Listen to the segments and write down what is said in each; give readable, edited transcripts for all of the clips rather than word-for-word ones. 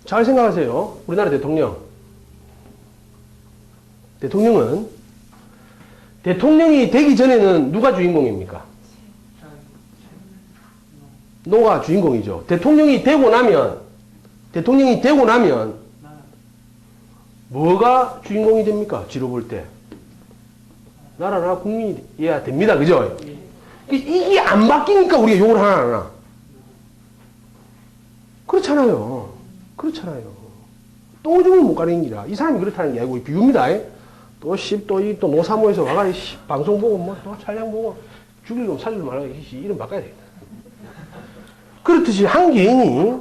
잘 생각하세요. 우리나라 대통령. 대통령은 대통령이 되기 전에는 누가 주인공입니까? 노가 주인공이죠. 대통령이 되고 나면 뭐가 주인공이 됩니까? 지로 볼 때. 나라나 국민이어야 됩니다. 그죠? 이게 안 바뀌니까 우리가 욕을 하나 안 하나. 그렇잖아요. 똥 오줌을 못 가리는 기라. 이 사람이 그렇다는 게 아니고 비유입니다. 또 노사모에서 와가 방송 보고 또 촬영 보고 죽일 놈 살릴 놈 말하고 이름 바꿔야 되겠다. 그렇듯이 한 개인이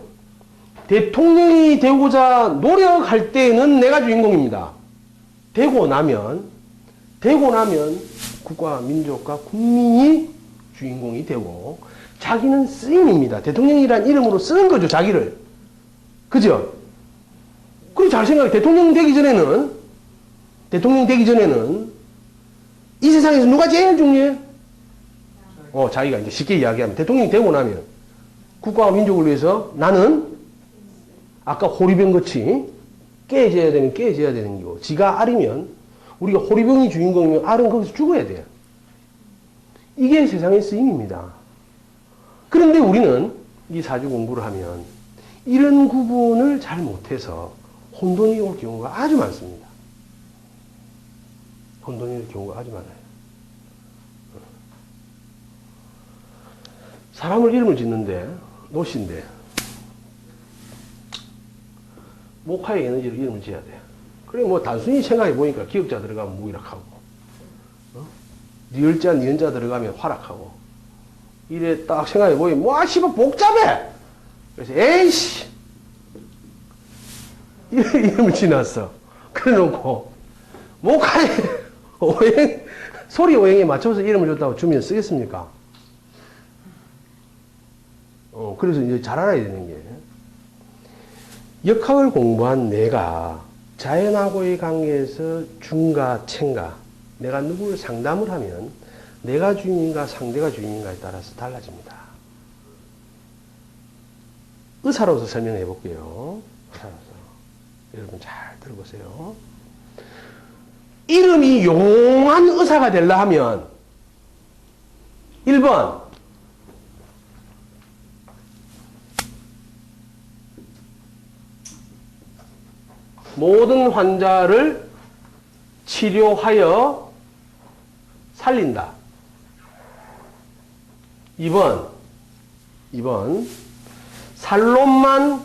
대통령이 되고자 노력할 때는 내가 주인공입니다. 되고 나면 국가, 민족과 국민이 주인공이 되고 자기는 쓰임입니다. 대통령이란 이름으로 쓰는 거죠, 자기를. 그죠? 그리고 잘 생각해. 대통령 되기 전에는 이 세상에서 누가 제일 중요해? 자기가 이제 쉽게 이야기하면 대통령이 되고 나면 국가와 민족을 위해서 나는 아까 호리병 같이 깨져야 되는 거고 지가 알이면 우리가 호리병이 주인공이면 알은 거기서 죽어야 돼요. 이게 세상의 쓰임입니다. 그런데 우리는 이 사주 공부를 하면 이런 구분을 잘 못해서 혼돈이 올 경우가 아주 많습니다. 혼돈이 올 경우가 아주 많아요. 사람을 이름을 짓는데 노씨인데 목화의 에너지로 이름을 지어야 돼요. 그래 단순히 생각해 보니까 기역자 들어가면 무기락하고 니을자 니은자 들어가면 화락하고 이래 딱 생각해 보면 씨발 복잡해. 그래서 에이씨 이름을 지났어. 그래 놓고 목화의 오행 소리 오행에 맞춰서 이름을 줬다고 주면 쓰겠습니까? 그래서 이제 잘 알아야 되는 게 역학을 공부한 내가 자연하고의 관계에서 중가, 챙가 내가 누구를 상담을 하면 내가 주인인가 상대가 주인인가에 따라서 달라집니다. 의사로서 설명해 볼게요. 의사로서. 여러분 잘 들어보세요. 이름이 용한 의사가 되려 하면 1번 모든 환자를 치료하여 살린다. 2번 살놈만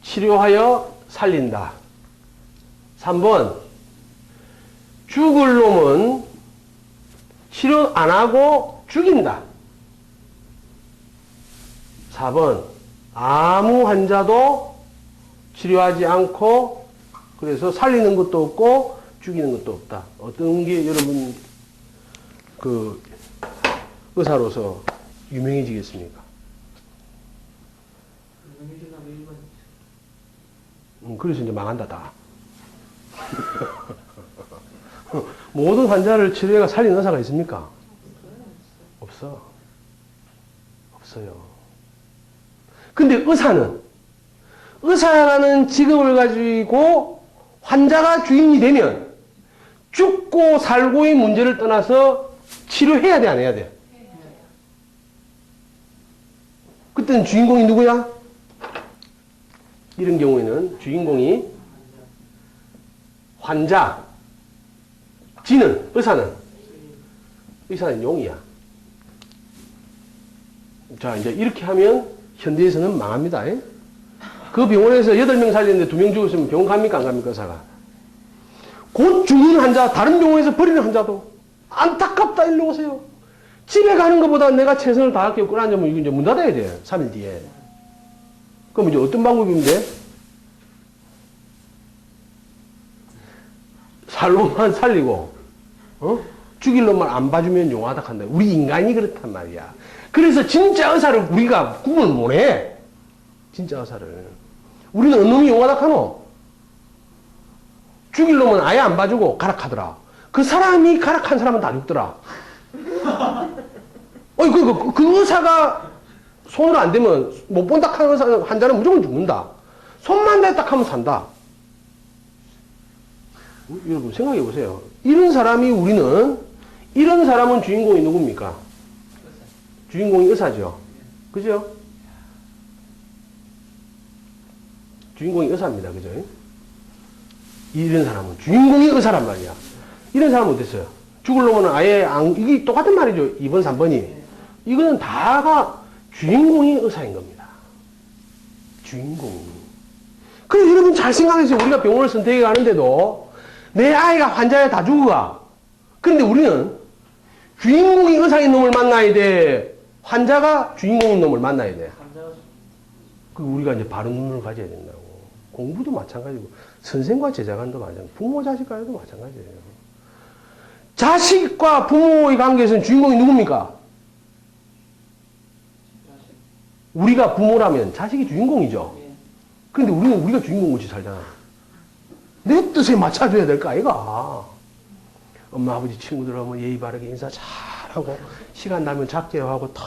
치료하여 살린다. 3번 죽을 놈은 치료 안 하고 죽인다. 4번 아무 환자도 치료하지 않고 그래서 살리는 것도 없고 죽이는 것도 없다. 어떤 게 여러분 그 의사로서 유명해지겠습니까? 그래서 이제 망한다 다. 모든 환자를 치료해가 살리는 의사가 있습니까? 없어요. 근데 의사라는 직업을 가지고 환자가 주인이 되면 죽고 살고의 문제를 떠나서 치료해야 돼, 안 해야 돼? 그때는 주인공이 누구야? 이런 경우에는 주인공이 환자, 의사는 용이야. 자, 이제 이렇게 하면 현대에서는 망합니다. 그 병원에서 8명 살렸는데 2명 죽었으면 병원 갑니까? 안 갑니까? 의사가. 곧 죽는 환자, 다른 병원에서 버리는 환자도 안타깝다, 일로 오세요. 집에 가는 것보다 내가 최선을 다할게요. 끌어앉으면 이거 이제 문 닫아야 돼. 3일 뒤에. 그럼 이제 어떤 방법이면 돼? 살 놈만 살리고, 죽일 놈만 안 봐주면 용하다 한다. 우리 인간이 그렇단 말이야. 그래서 진짜 의사를 우리가 구분을 못 해. 진짜 의사를. 우리는 어느 놈이 용하다 하노? 죽일 놈은 아예 안 봐주고 가락하더라. 그 사람이 가락한 사람은 다 죽더라. 그 의사가 손으로 안 대면 못 본다 하는 환자는 무조건 죽는다. 손만 댔다 하면 산다. 여러분 생각해 보세요. 이런 사람이 이런 사람은 주인공이 누굽니까? 주인공이 의사죠. 그죠? 주인공이 의사입니다. 그죠? 이런 사람은 주인공이 의사란 말이야. 이런 사람은 어땠어요? 죽을 놈은 아예 이게 똑같은 말이죠. 2번, 3번이. 이거는 다가 주인공이 의사인 겁니다. 주인공이. 그래서 여러분 잘 생각해서 우리가 병원을 선택해 가는데도 내 아이가 환자에 다 죽어가. 그런데 우리는 주인공이 의사인 놈을 만나야 돼. 환자가 주인공인 놈을 만나야 돼. 그 우리가 이제 바른 눈을 가져야 된다고. 공부도 마찬가지고, 선생과 제자간도 마찬가지고, 부모 자식 간도 마찬가지예요. 자식과 부모의 관계에서는 주인공이 누굽니까? 우리가 부모라면 자식이 주인공이죠. 그런데 우리는 우리가 주인공같이 살잖아. 내 뜻에 맞춰줘야 될 거 아이가. 엄마, 아버지, 친구들 오면 예의 바르게 인사 잘하고, 시간 나면 작제하고 탁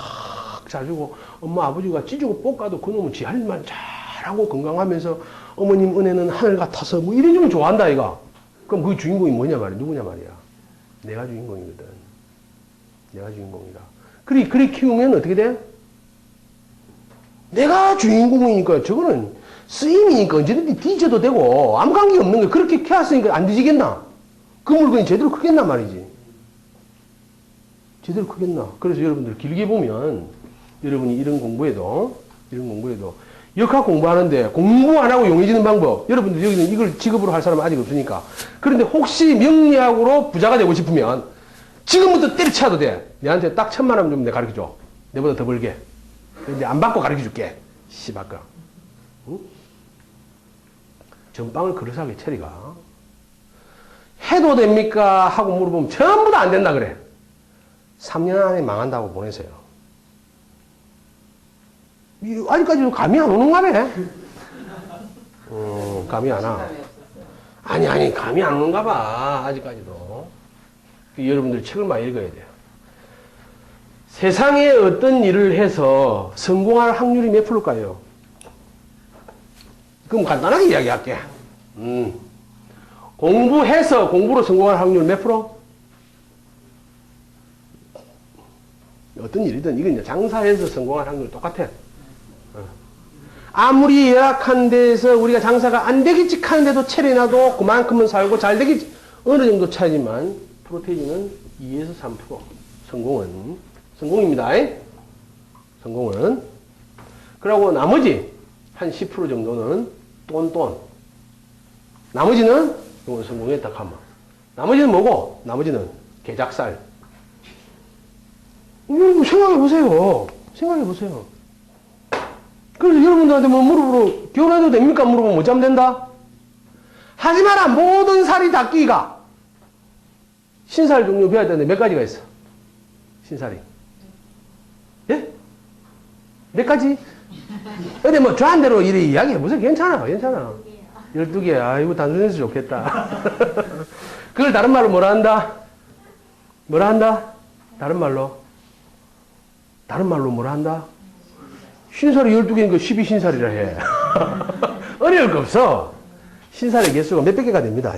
자주고, 엄마, 아버지가 찌주고 볶아도 그놈은 지 할 말 잘하고 건강하면서 어머님 은혜는 하늘 같아서 뭐 이래주면 좋아한다 아이가. 그럼 그 주인공이 뭐냐 말이야. 누구냐 말이야. 내가 주인공이거든. 내가 주인공이다. 그리 키우면 어떻게 돼? 내가 주인공이니까 저거는 쓰임이니까 언제든지 뒤져도 되고 아무 관계 없는 거 그렇게 키웠으니까 안 뒤지겠나? 그 물건이 제대로 크겠나 말이지. 제대로 크겠나? 그래서 여러분들 길게 보면 여러분이 이런 공부에도 역학 공부하는데 공부 안 하고 용해지는 방법. 여러분들 여기는 이걸 직업으로 할 사람은 아직 없으니까. 그런데 혹시 명리학으로 부자가 되고 싶으면 지금부터 때려쳐도 돼. 내한테 딱 1,000만 원 좀 내가 가르쳐줘. 내보다 더 벌게. 근데 안 받고 가르쳐줄게. 씨발까. 응? 전빵을 그릇하게 처리가. 해도 됩니까? 하고 물어보면 전부 다 안 된다 그래. 3년 안에 망한다고 보내세요. 아직까지도 감이 안 오는가 봐. 감이 안 와. 아니, 감이 안 오는가 봐. 아직까지도. 여러분들 책을 많이 읽어야 돼요. 세상에 어떤 일을 해서 성공할 확률이 몇 프로일까요? 그럼 간단하게 이야기할게. 공부해서 공부로 성공할 확률 몇 프로? 어떤 일이든 이건 이제 장사해서 성공할 확률 똑같아. 아무리 열악한 데에서 우리가 장사가 안 되겠지 하는데도 체리나도 그만큼은 살고 잘 되겠지 어느 정도 차이지만 프로테이지는 2에서 3% 성공입니다. 성공은. 그러고 나머지 한 10% 정도는 똔똔. 나머지는 이건 성공했다 하면 나머지는 뭐고? 나머지는 개작살. 여러분 생각해 보세요. 그래서 여러분들한테 뭐 물어보러 결혼해도 됩니까? 물어보면 못 잡으면 된다? 하지 마라. 모든 살이 다 끼가. 신살 종류 배워야 되는데 몇 가지가 있어? 신살이. 예? 몇 가지? 근데 뭐 좋아하는 대로 이래 이야기해보세요. 괜찮아. 12개. 아이고 단순해서 좋겠다. 그걸 다른 말로 뭐라 한다? 다른 말로 뭐라 한다? 신살이 12개니까 12신살이라 해. 어려울 거 없어. 신살의 개수가 몇백 개가 됩니다.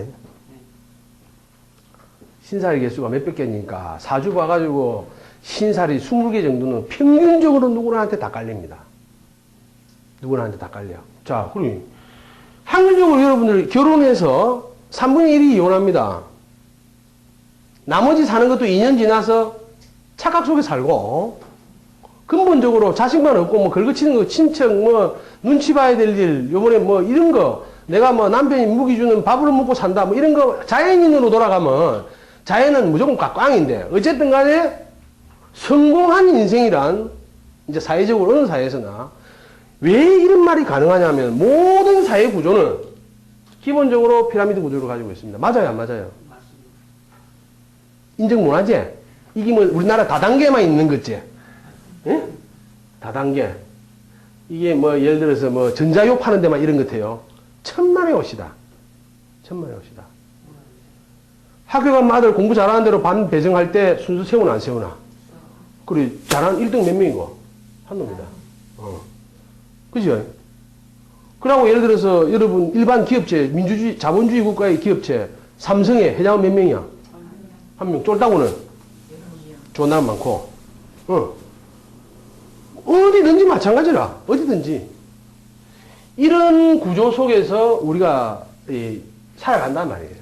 신살의 개수가 몇백 개니까 사주 봐가지고 신살이 20개 정도는 평균적으로 누구나한테 다 깔립니다. 누구나한테 다 깔려. 자, 그럼 확률적으로 여러분들 결혼해서 3분의 1이 이혼합니다. 나머지 사는 것도 2년 지나서 착각 속에 살고 근본적으로 자식만 없고 뭐 긁어치는 거 친척 뭐 눈치 봐야 될 일 요번에 뭐 이런 거 내가 뭐 남편이 무기 주는 밥으로 먹고 산다 뭐 이런 거 자연인으로 돌아가면 자연은 무조건 꽉꽝인데 어쨌든 간에 성공한 인생이란 이제 사회적으로 어느 사회에서나 왜 이런 말이 가능하냐면 모든 사회 구조는 기본적으로 피라미드 구조를 가지고 있습니다. 맞아요, 안 맞아요? 인정 못하지? 이게 뭐 우리나라 다단계만 있는 거지? 예? 다단계. 이게 뭐 예를 들어서 뭐 전자요 파는 데만 이런 것 같아요. 천만의 옷이다. 학교 가면 아들 공부 잘하는 대로 반 배정할 때 순수 세우나 안 세우나? 그리고 잘하는 1등 몇 명이고? 한 놈이다. 그죠? 그러고 예를 들어서 여러분 일반 기업체, 민주주의, 자본주의 국가의 기업체, 삼성의 회장은 몇 명이야? 한 명. 쫄다고는? 존나 많고. 어디든지 마찬가지라. 어디든지. 이런 구조 속에서 우리가 살아간단 말이에요.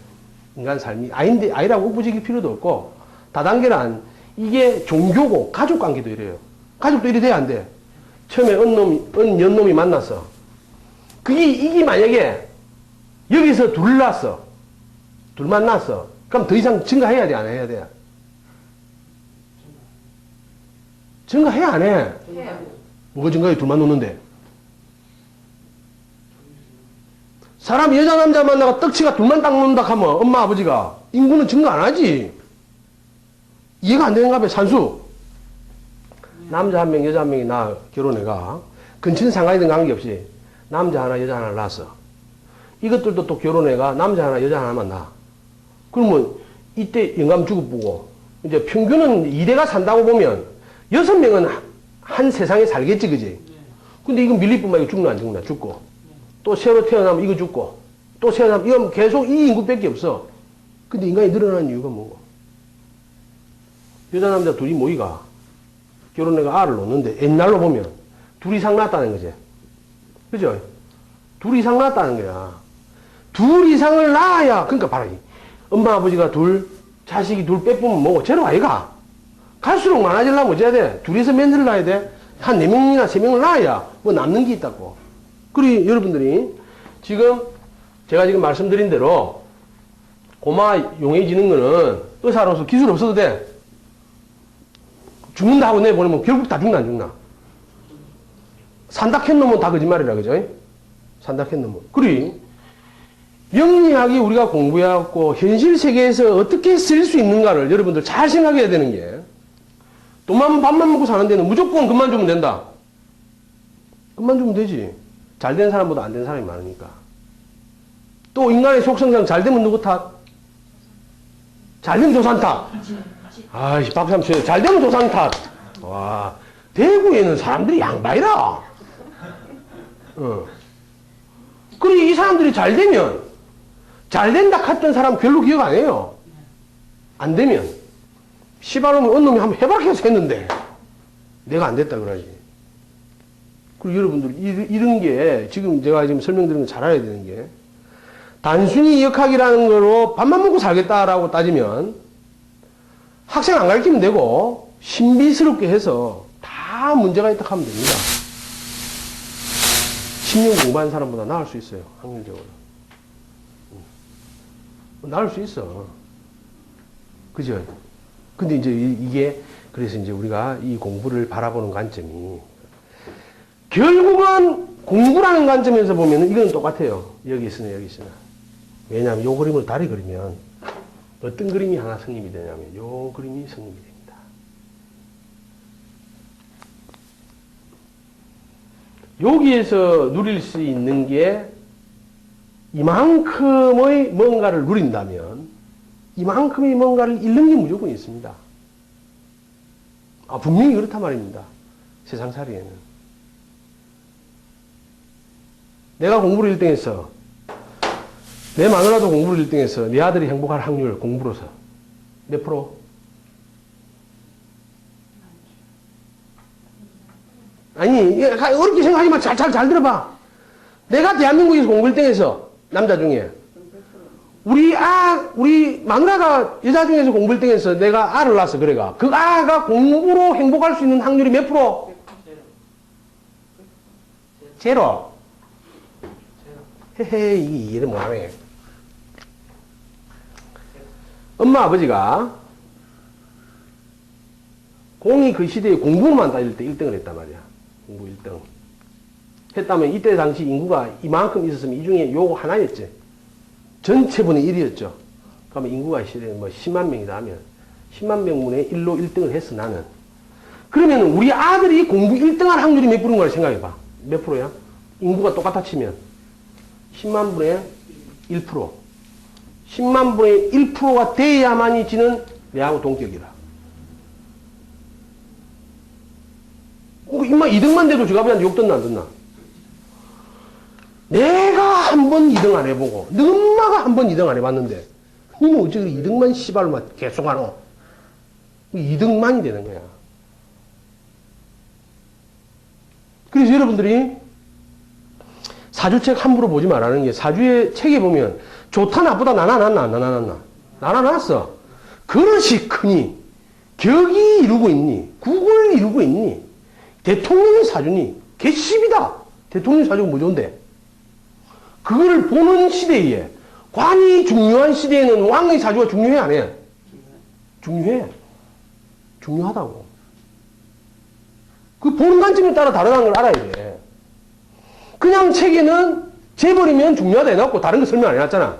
인간 삶이. 아이라고 우부지길 필요도 없고, 다단계란, 이게 종교고, 가족 관계도 이래요. 가족도 이래 돼야 안 돼. 처음에 연놈이 만났어. 이게 만약에 여기서 둘 났어. 둘 만났어. 그럼 더 이상 증가해야 돼, 안 해야 돼? 증가해, 안 해? 해요. 뭐가 증가해? 둘만 놓는데. 사람이 여자, 남자 만나가 떡치가 둘만 딱 놓는다 하면 엄마, 아버지가 인구는 증가 안 하지. 이해가 안 되는가 봐, 산수. 남자 한 명, 여자 한 명이 나 결혼해가. 근친 상관이든 관계없이 남자 하나, 여자 하나를 낳았어. 이것들도 또 결혼해가 남자 하나, 여자 하나만 낳아. 그러면 이때 영감 주고보고 이제 평균은 2대가 산다고 보면 6명은 한 세상에 살겠지, 그지? 근데 이건 밀리뿐만 이거 죽나 안 죽나? 죽고. 또 새로 태어나면 이거 죽고. 또 새로 태어나면 이건 계속 이 인구밖에 없어. 근데 인간이 늘어나는 이유가 뭐고? 여자, 남자 둘이 모이가 결혼해가 알을 놓는데 옛날로 보면 둘 이상 낳았다는 거지. 그죠? 둘 이상 낳았다는 거야. 둘 이상을 낳아야, 그러니까 봐라. 엄마, 아버지가 둘, 자식이 둘 빼보면 뭐고, 제로 아이가? 갈수록 많아지려면 어째야 돼? 둘이서 맨날 낳아야 돼? 한 4명이나 3명을 낳아야 뭐 남는 게 있다고. 그리고 여러분들이 지금 제가 지금 말씀드린 대로 고마 용해지는 거는 의사로서 기술 없어도 돼. 죽는다 하고 내보내면 결국 다 죽나 안 죽나? 산다 캔 놈은 다 거짓말이라, 그죠? 산다 캔 놈은. 그리 명리학이 우리가 공부해갖고 현실 세계에서 어떻게 쓸 수 있는가를 여러분들 잘 생각해야 되는 게, 돈만 밥만 먹고 사는 데는 무조건 금만 주면 된다. 금만 주면 되지. 잘 된 사람보다 안 된 사람이 많으니까. 또 인간의 속성상 잘 되면 누구 탓? 잘 되면 조상 탓. 아이씨, 박수 한번 쳐요. 잘 되면 조상 탓. 와, 대구에는 사람들이 양반이라. 그리고 이 사람들이 잘 되면, 잘 된다 했던 사람 별로 기억 안 해요. 안 되면. 씨발놈이 어느 놈이 한번 해박해서 했는데, 내가 안 됐다 그러지. 그리고 여러분들, 이런 게, 지금 제가 지금 설명드린 거 잘 알아야 되는 게, 단순히 역학이라는 거로 밥만 먹고 살겠다라고 따지면, 학생 안 가르치면 되고, 신비스럽게 해서 다 문제가 있다 하면 됩니다. 10년 공부한 사람보다 나을 수 있어요, 확률적으로. 나을 수 있어. 그죠? 근데 이제 이게, 그래서 이제 우리가 이 공부를 바라보는 관점이, 결국은 공부라는 관점에서 보면 이건 똑같아요. 여기 있으나 여기 있으나. 왜냐하면 요 그림을 다리 그리면 어떤 그림이 하나 성립이 되냐면 요 그림이 성립이 됩니다. 여기에서 누릴 수 있는 게 이만큼의 뭔가를 누린다면 이만큼의 뭔가를 잃는 게 무조건 있습니다. 분명히 그렇단 말입니다. 세상살이에는. 내가 공부를 1등 했어. 내 마누라도 공부를 1등 했어. 네 아들이 행복할 확률, 공부로서. 몇 프로? 아니, 어렵게 생각하지 마. 잘 들어봐. 내가 대한민국에서 공부 1등 했어. 남자 중에. 우리 마누라가 여자 중에서 공부 1등 했어. 내가 아를 낳았어. 그래가. 그 아가 공부로 행복할 수 있는 확률이 몇 프로? 제로. 헤헤, 이게 이해를 못하네. 엄마, 아버지가 공이 그 시대에 공부만 따질 때 1등을 했단 말이야. 공부 1등. 했다면 이때 당시 인구가 이만큼 있었으면 이 중에 요거 하나였지. 전체분의 1이었죠. 그러면 인구가 시대에 뭐 10만 명이다 하면 10만 명분의 1로 1등을 했어, 나는. 그러면 우리 아들이 공부 1등 할 확률이 몇 프로인 걸 생각해봐. 몇 프로야? 인구가 똑같아 치면 10만 분의 1%. 10만 분의 1%가 돼야만이 지는 내하고 동격이라. 임마 2등만 돼도 저 아버지한테 욕 듣나 안 듣나? 내가 한 번 2등 안 해보고 너 엄마가 한 번 2등 안 해봤는데 니는 어째 2등만 씨발로만 계속 하노? 2등만이 되는 거야. 그래서 여러분들이 사주책 함부로 보지 말라는 게, 사주의 책에 보면 좋다 나쁘다 나눠놨어. 그릇이 크니 격이 이루고 있니 국을 이루고 있니 대통령의 사주니 개십이다. 대통령 사주가 뭐 좋은데? 그거를 보는 시대에, 관이 중요한 시대에는 왕의 사주가 중요해 안 해? 중요해. 중요하다고. 그 보는 관점에 따라 다르다는 걸 알아야 돼. 그냥 책에는 재벌이면 중요하다 해놓고 다른 거 설명 안 해놨잖아.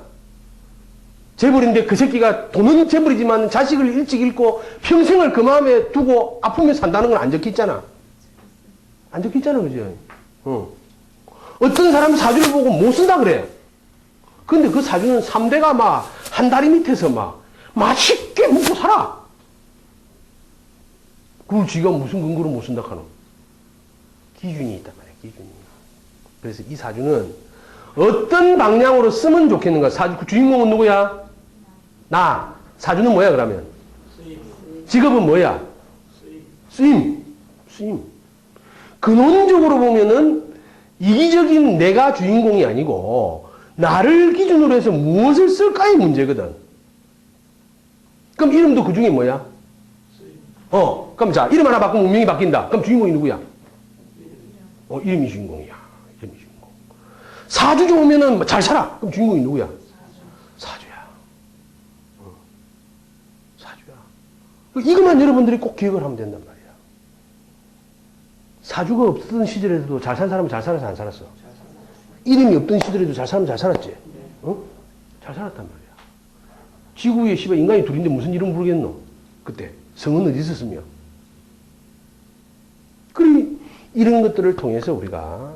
재벌인데 그 새끼가 돈은 재벌이지만 자식을 일찍 잃고 평생을 그 마음에 두고 아프며 산다는 건 안 적혀있잖아. 안 적혀있잖아, 그죠? 어떤 사람이 사주를 보고 못 쓴다 그래. 근데 그 사주는 3대가 막 한 다리 밑에서 막 맛있게 먹고 살아. 그걸 지가 무슨 근거로 못 쓴다 하노? 기준이 있단 말이야, 기준이. 그래서 이 사주는 어떤 방향으로 쓰면 좋겠는가? 사주, 그 주인공은 누구야? 나. 사주는 뭐야, 그러면? 직업은 뭐야? 쓰임. 근원적으로 보면은 이기적인 내가 주인공이 아니고 나를 기준으로 해서 무엇을 쓸까의 문제거든. 그럼 이름도 그 중에 뭐야? 그럼 자, 이름 하나 바꾸면 운명이 바뀐다. 그럼 주인공이 누구야? 이름이 주인공이야. 이름이 주인공. 사주 좋으면은 잘 살아. 그럼 주인공이 누구야? 사주야. 사주야. 이것만 여러분들이 꼭 기억을 하면 된단 말이야. 사주가 없던 시절에도 잘 산 사람은 잘 살았어, 안 살았어? 이름이 없던 시절에도 잘 살면 잘 살았지? 잘 살았단 말이야. 지구에 씨발 인간이 둘인데 무슨 이름 부르겠노? 그때. 성은 어디 있었으며? 그래, 이런 것들을 통해서 우리가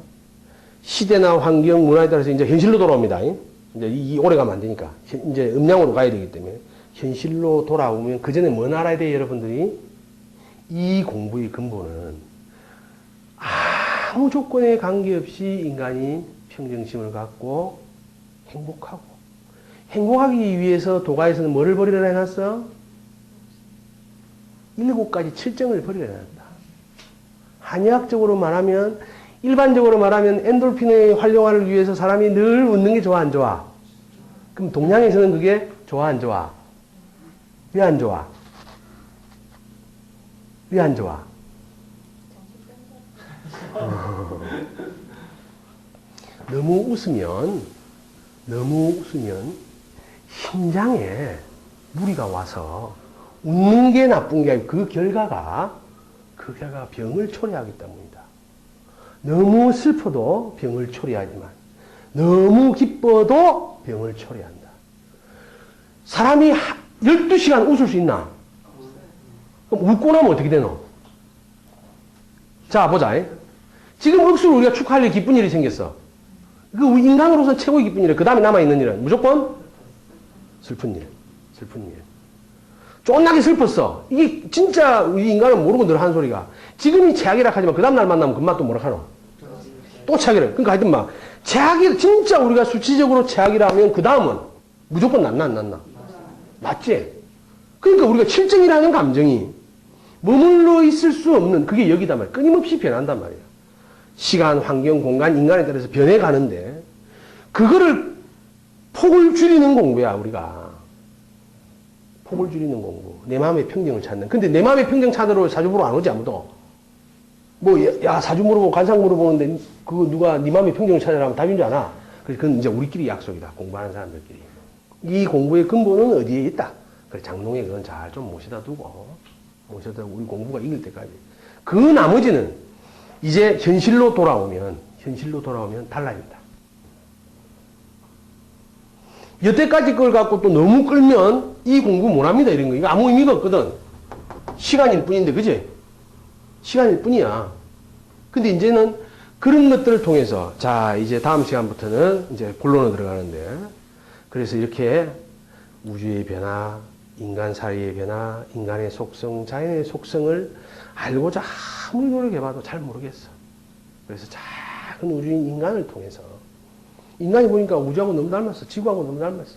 시대나 환경, 문화에 따라서 이제 현실로 돌아옵니다. 이제 이 오래 가면 안 되니까. 이제 음양으로 가야 되기 때문에. 현실로 돌아오면 그 전에 뭐 알아야 돼요, 여러분들이? 이 공부의 근본은 아무 조건에 관계없이 인간이 평정심을 갖고 행복하고, 행복하기 위해서 도가에서는 뭐를 버리라 해놨어? 7가지 칠정을 버리라 해놨다. 한의학적으로 말하면, 일반적으로 말하면 엔돌핀의 활성화를 위해서 사람이 늘 웃는 게 좋아, 안 좋아? 그럼 동양에서는 그게 좋아, 안 좋아? 왜 안 좋아? 왜 안 좋아? 너무 웃으면 심장에 무리가 와서 웃는 게 나쁜 게 아니고 그 결과가 병을 초래하기 때문이다. 너무 슬퍼도 병을 초래하지만 너무 기뻐도 병을 초래한다. 사람이 12시간 웃을 수 있나? 그럼 웃고 나면 어떻게 되노? 자, 보자. 지금 억수로 우리가 축하할 일, 기쁜 일이 생겼어. 그 인간으로서 최고의 기쁜 일이야. 그 다음에 남아있는 일은 무조건 슬픈 일. 쫀나게 슬펐어. 이게 진짜 우리 인간은 모르고 늘 하는 소리가, 지금이 최악이라 하지만 그 다음날 만나면 금방 또 뭐라 하노? 또 최악이라. 그러니까 하여튼 막 최악이, 진짜 우리가 수치적으로 최악이라 하면 그 다음은 무조건 낫나 안 낫나? 맞지? 그러니까 우리가 칠정이라는 감정이 머물러 있을 수 없는, 그게 여기단 말이야. 끊임없이 변한단 말이야. 시간, 환경, 공간, 인간에 따라서 변해가는데, 그거를 폭을 줄이는 공부야, 우리가. 폭을 줄이는 공부. 내 마음의 평정을 찾는. 근데 내 마음의 평정 찾으러 사주 보러 안 오지, 아무도. 사주 물어보고 관상 물어보는데, 그거 누가 네 마음의 평정을 찾으라 하면 답인 줄 아나? 그래서 그건 이제 우리끼리 약속이다. 공부하는 사람들끼리. 이 공부의 근본은 어디에 있다? 그래, 장롱에 그건 잘 좀 모셔다 두고, 우리 공부가 이길 때까지. 그 나머지는 이제 현실로 돌아오면 달라집니다. 여태까지 걸 갖고 또 너무 끌면 이 공부 못합니다, 이런 거. 이거 아무 의미가 없거든. 시간일 뿐인데, 그지? 시간일 뿐이야. 근데 이제는 그런 것들을 통해서, 자, 이제 다음 시간부터는 이제 본론으로 들어가는데, 그래서 이렇게 우주의 변화, 인간 사이의 변화, 인간의 속성, 자연의 속성을 알고자 아무리 노력해봐도 잘 모르겠어. 그래서 작은 우주인 인간을 통해서 인간이 보니까 우주하고 너무 닮았어. 지구하고 너무 닮았어.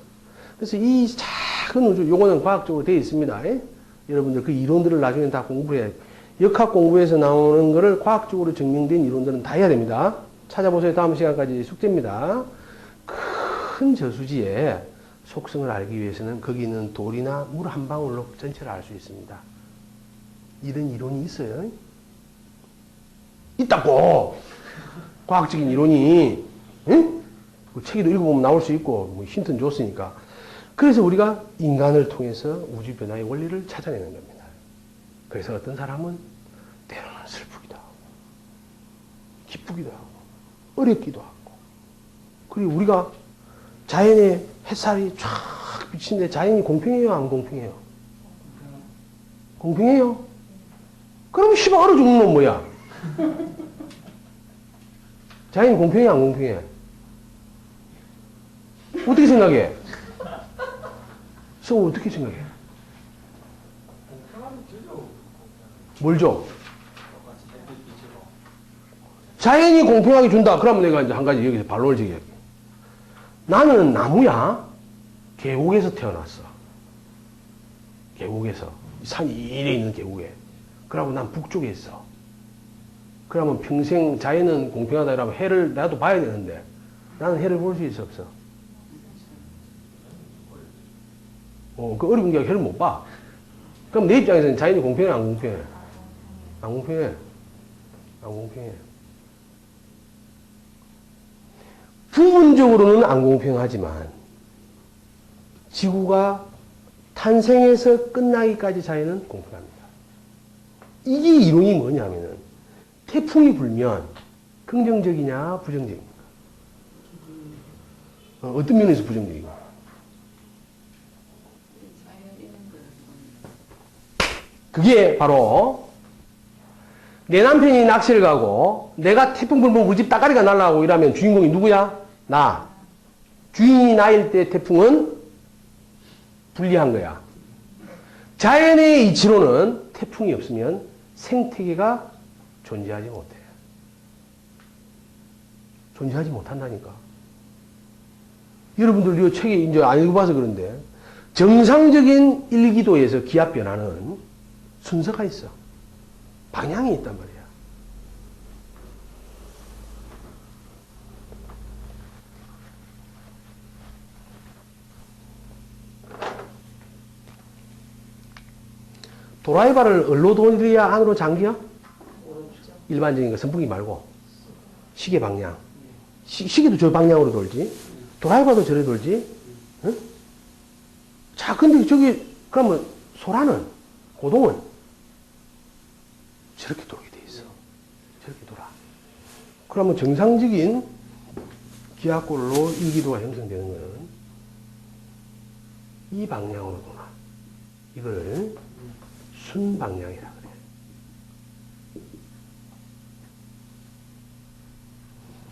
그래서 이 작은 우주, 요거는 과학적으로 되어 있습니다. 여러분들 그 이론들을 나중에 다 공부해야 돼요. 역학 공부에서 나오는 거를 과학적으로 증명된 이론들은 다 해야 됩니다. 찾아보세요. 다음 시간까지 숙제입니다. 큰 저수지의 속성을 알기 위해서는 거기 있는 돌이나 물 한 방울로 전체를 알 수 있습니다. 이런 이론이 있어요. 있다고! 과학적인 이론이, 응? 그 책에도 읽어보면 나올 수 있고, 뭐 힌트는 줬으니까. 그래서 우리가 인간을 통해서 우주 변화의 원리를 찾아내는 겁니다. 그래서 어떤 사람은 때로는 슬프기도 하고, 기쁘기도 하고, 어렵기도 하고, 그리고 우리가 자연의 햇살이 쫙 비치는데 자연이 공평해요? 안 공평해요? 공평해요? 그럼 씨발 얼어 죽는 놈 뭐야? 자연이 공평해? 안 공평해? 어떻게 생각해? 성우 어떻게 생각해? 뭘 줘? 자연이 공평하게 준다. 그러면 내가 이제 한 가지 여기서 반론을 제기할게. 나는 나무야. 계곡에서 태어났어. 계곡에서. 산이 이래 있는 계곡에. 그러고 난 북쪽에 있어. 그러면 평생 자연은 공평하다 이러면 해를 나도 봐야 되는데 나는 해를 볼 수 있어 없어? 그 어려운 게 해를 못 봐. 그럼 내 입장에서는 자연이 공평해 안 공평해? 안 공평해. 안 공평해. 부분적으로는 안 공평하지만 지구가 탄생해서 끝나기까지 자연은 공평합니다. 이게 이론이 뭐냐면은 태풍이 불면 긍정적이냐 부정적입니까? 어떤 면에서 부정적이고? 그게 바로 내 남편이 낚시를 가고 내가 태풍 불면 우리 집 따까리가 날아가고 이러면 주인공이 누구야? 나. 주인이 나일 때 태풍은 불리한 거야. 자연의 이치로는 태풍이 없으면 생태계가 존재하지 못해. 존재하지 못한다니까. 여러분들 이 책에 이제 안 읽어봐서 그런데 정상적인 일기도에서 기압 변화는 순서가 있어. 방향이 있단 말이야. 도라이바를 어디로 돌려야 안으로 잠겨? 일반적인 거 선풍기 말고 시계 방향. 시계도 저 방향으로 돌지. 도라이바도 저래 돌지. 응? 자, 근데 저기 그러면 소라는 고동은 저렇게 돌게 돼 있어. 저렇게 돌아. 그러면 정상적인 기압골로 일기도가 형성되는 것은 이 방향으로 도나. 이걸 순방향이라 그래.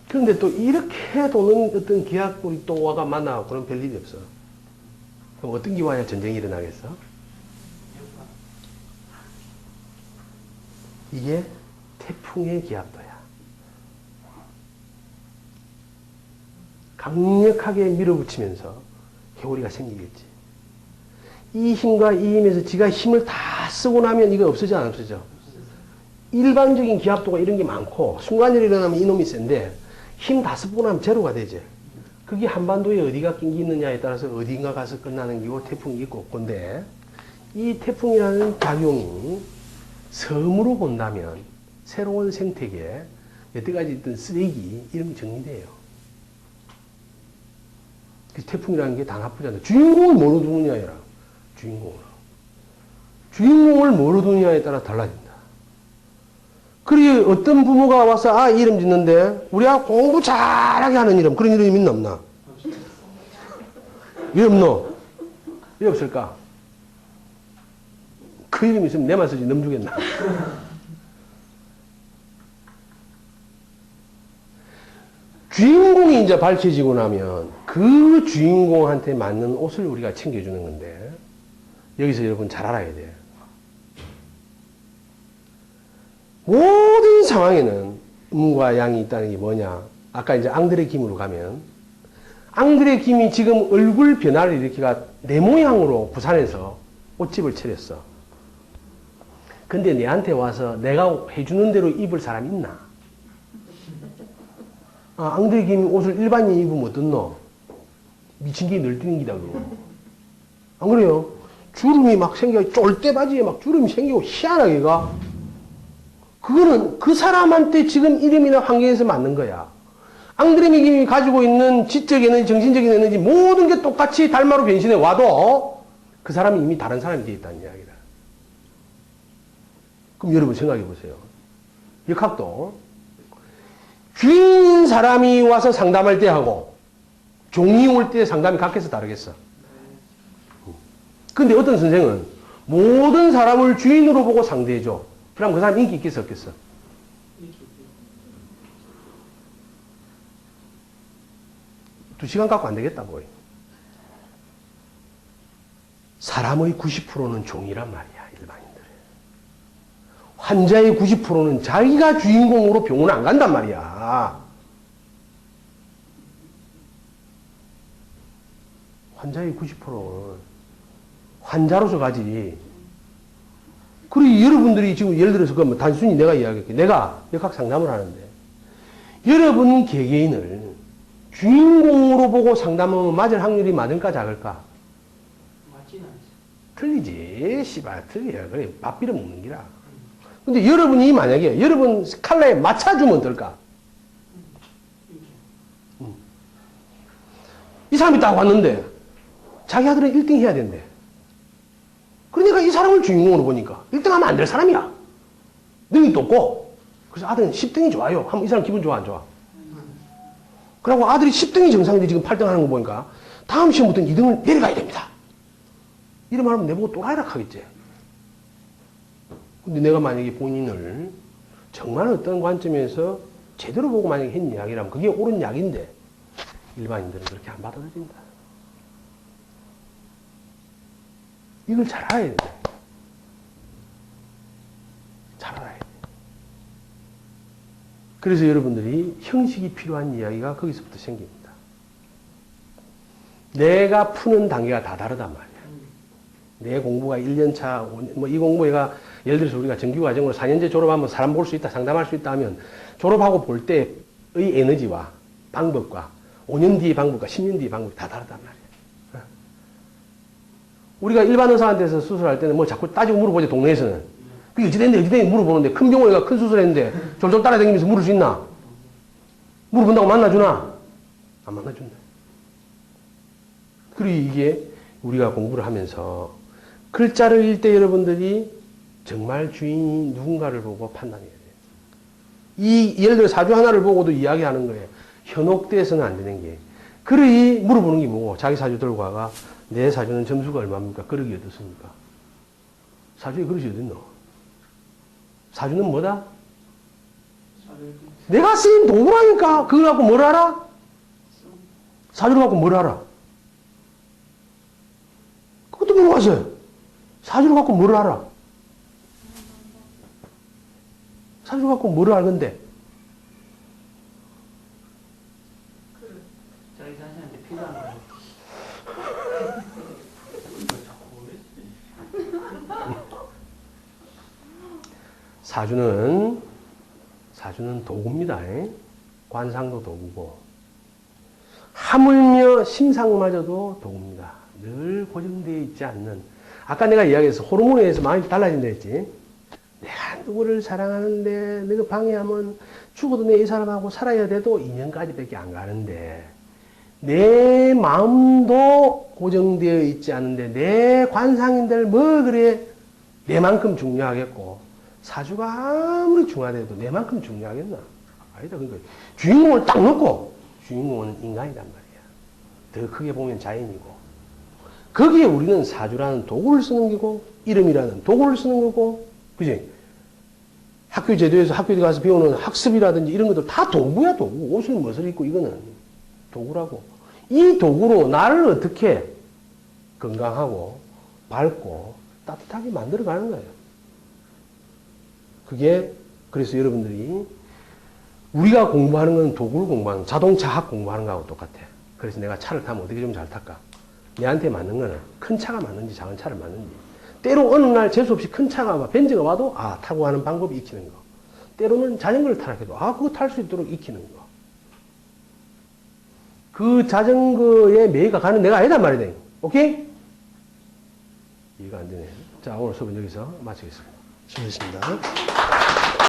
그런데 또 이렇게 도는 어떤 기압골이 또 와가 만나고 그런 별일이 없어. 그럼 어떤 기와야 전쟁이 일어나겠어? 이게 태풍의 기압도야. 강력하게 밀어붙이면서 회오리가 생기겠지. 이 힘과 이 힘에서 지가 힘을 다 쓰고 나면 이거 없어져 안 없어져? 일반적인 기압도가 이런 게 많고 순간적으로 일어나면 이놈이 센데 힘 다 쓰고 나면 제로가 되지. 그게 한반도에 어디가 낀게 있느냐에 따라서 어딘가 가서 끝나는 기고 태풍이 있고 없건데 이 태풍이라는 작용이 섬으로 본다면 새로운 생태계, 여태까지 있던 쓰레기 이런 게 정리돼요. 그 태풍이라는 게 다 나쁘잖아요. 주인공을 뭐로 두느냐라. 주인공을 뭐로 두느냐에 따라 달라진다. 그리고 어떤 부모가 와서 아 이름 짓는데 우리 아 공부 잘하게 하는 이름 그런 이름이 있나 없나? 왜 없노? 왜 없을까? 그 이름이 있으면 내만 쓰지 넘 주겠나? 주인공이 이제 밝혀지고 나면 그 주인공한테 맞는 옷을 우리가 챙겨주는 건데 여기서 여러분 잘 알아야 돼요. 모든 상황에는 음과 양이 있다는 게 뭐냐? 아까 이제 앙드레 김으로 가면 앙드레 김이 지금 얼굴 변화를 일으키가 내 모양으로 부산에서 옷집을 차렸어. 근데 내한테 와서 내가 해주는 대로 입을 사람 있나? 아, 앙드레 김이 옷을 일반인이 입으면 어떻노? 미친 게 널뛰는 기다, 그거. 안 그래요? 주름이 막 생겨, 쫄대바지에 막 주름이 생기고 희한하게 가. 그거는 그 사람한테 지금 이름이나 환경에서 맞는 거야. 앙드레 김이 가지고 있는 지적 에너지, 정신적인 에너지 모든 게 똑같이 달마로 변신해 와도 그 사람이 이미 다른 사람이 되어 있다는 이야기다. 그럼 여러분 생각해 보세요. 역학도 주인인 사람이 와서 상담할 때 하고 종이 올 때 상담이 각해서 다르겠어. 근데 어떤 선생은 모든 사람을 주인으로 보고 상대해줘. 그럼 그 사람 인기 있겠어 없겠어? 두 시간 갖고 안 되겠다고. 사람의 90%는 종이란 말이야, 일반인들. 환자의 90%는 자기가 주인공으로 병원 안 간단 말이야. 환자의 90%는 환자로서 가지. 그리고 여러분들이 지금 예를 들어서 그러면 단순히 내가 이야기할게. 내가 역학 상담을 하는데 여러분 개개인을 주인공으로 보고 상담하면 맞을 확률이 많을까 작을까? 맞지는 않지. 틀리지. 씨발 틀려. 그래 밥 빌어 먹는 기라. 근데 여러분이 만약에 여러분 칼라에 맞춰주면 어떨까? 이 사람이 딱 왔는데 자기 아들은 1등 해야 된대. 그러니까 이 사람을 주인공으로 보니까 1등 하면 안 될 사람이야. 능력도 없고. 그래서 아들은 10등이 좋아요. 하면 이 사람 기분 좋아 안 좋아? 그리고 아들이 10등이 정상인데 지금 8등 하는 거 보니까 다음 시험부터는 2등을 내려가야 됩니다. 이런 말 하면 내보고 또라이라 하겠지. 근데 내가 만약에 본인을 정말 어떤 관점에서 제대로 보고 만약에 했는 이야기라면 그게 옳은 약인데 일반인들은 그렇게 안 받아들인다. 이걸 잘 알아야 돼. 잘 알아야 돼. 그래서 여러분들이 형식이 필요한 이야기가 거기서부터 생깁니다. 내가 푸는 단계가 다 다르단 말이야. 내 공부가 1년차, 뭐 이 공부가 예를 들어서 우리가 정규과정으로 4년제 졸업하면 사람 볼 수 있다, 상담할 수 있다 하면 졸업하고 볼 때의 에너지와 방법과 5년 뒤의 방법과 10년 뒤의 방법이 다 다르단 말이야. 우리가 일반 의사한테서 수술할 때는 뭐 자꾸 따지고 물어보지, 동네에서는. 그게 어찌됐는데 물어보는데, 큰 병원에 가 큰 수술했는데 졸졸 따라다니면서 물을 수 있나? 물어본다고 만나주나? 안 만나준다. 그리고 이게 우리가 공부를 하면서 글자를 읽을 때 여러분들이 정말 주인이 누군가를 보고 판단해야 돼요. 예를 들어 사주 하나를 보고도 이야기하는 거예요. 현혹돼서는 안 되는 게. 그러이 물어보는 게 뭐고, 자기 사주 들고 와가 내 사주는 점수가 얼마입니까? 그러기 어떻습니까? 사주에 그릇이 어딨노? 사주는 뭐다? 내가 쓰인 도구라니까. 그걸 갖고 뭘 알아? 사주를 갖고 뭘 알아? 그것도 물어봤어요. 사주를 갖고 뭘 알아? 사주를 갖고 뭘 알건데? 자기 자신한테 필요한 거. 사주는 도구입니다. 관상도 도구고, 하물며 심상마저도 도구입니다. 늘 고정되어 있지 않는, 아까 내가 이야기해서 호르몬에 의해서 마음이 달라진다 했지. 내가 누구를 사랑하는데 내가 방해하면 죽어도 내 이 사람하고 살아야 돼도 2년까지밖에 안 가는데, 내 마음도 고정되어 있지 않은데 내 관상인들 뭐 그래 내만큼 중요하겠고, 사주가 아무리 중요하대도 내만큼 중요하겠나? 아니다. 그러니까 주인공을 딱 넣고, 주인공은 인간이란 말이야. 더 크게 보면 자연이고, 거기에 우리는 사주라는 도구를 쓰는 거고, 이름이라는 도구를 쓰는 거고, 그지? 학교 제도에서 학교에 가서 배우는 학습이라든지 이런 것들 다 도구야, 도구. 옷을 멋을 입고 이거는 도구라고. 이 도구로 나를 어떻게 건강하고 밝고 따뜻하게 만들어가는 거예요. 그게 그래서 여러분들이 우리가 공부하는 건 도구를 공부하는 자동차 학 공부하는 거하고 똑같아. 그래서 내가 차를 타면 어떻게 좀 잘 탈까? 내한테 맞는 거는 큰 차가 맞는지 작은 차를 맞는지. 때로 어느 날 재수없이 큰 차가 벤츠가 와도 타고 가는 방법이 익히는 거. 때로는 자전거를 타라 해도 그거 탈 수 있도록 익히는 거. 그 자전거의 매가 가는 내가 아니단 말이야. 오케이? 이해가 안 되네. 자, 오늘 수업은 여기서 마치겠습니다. 수고하셨습니다.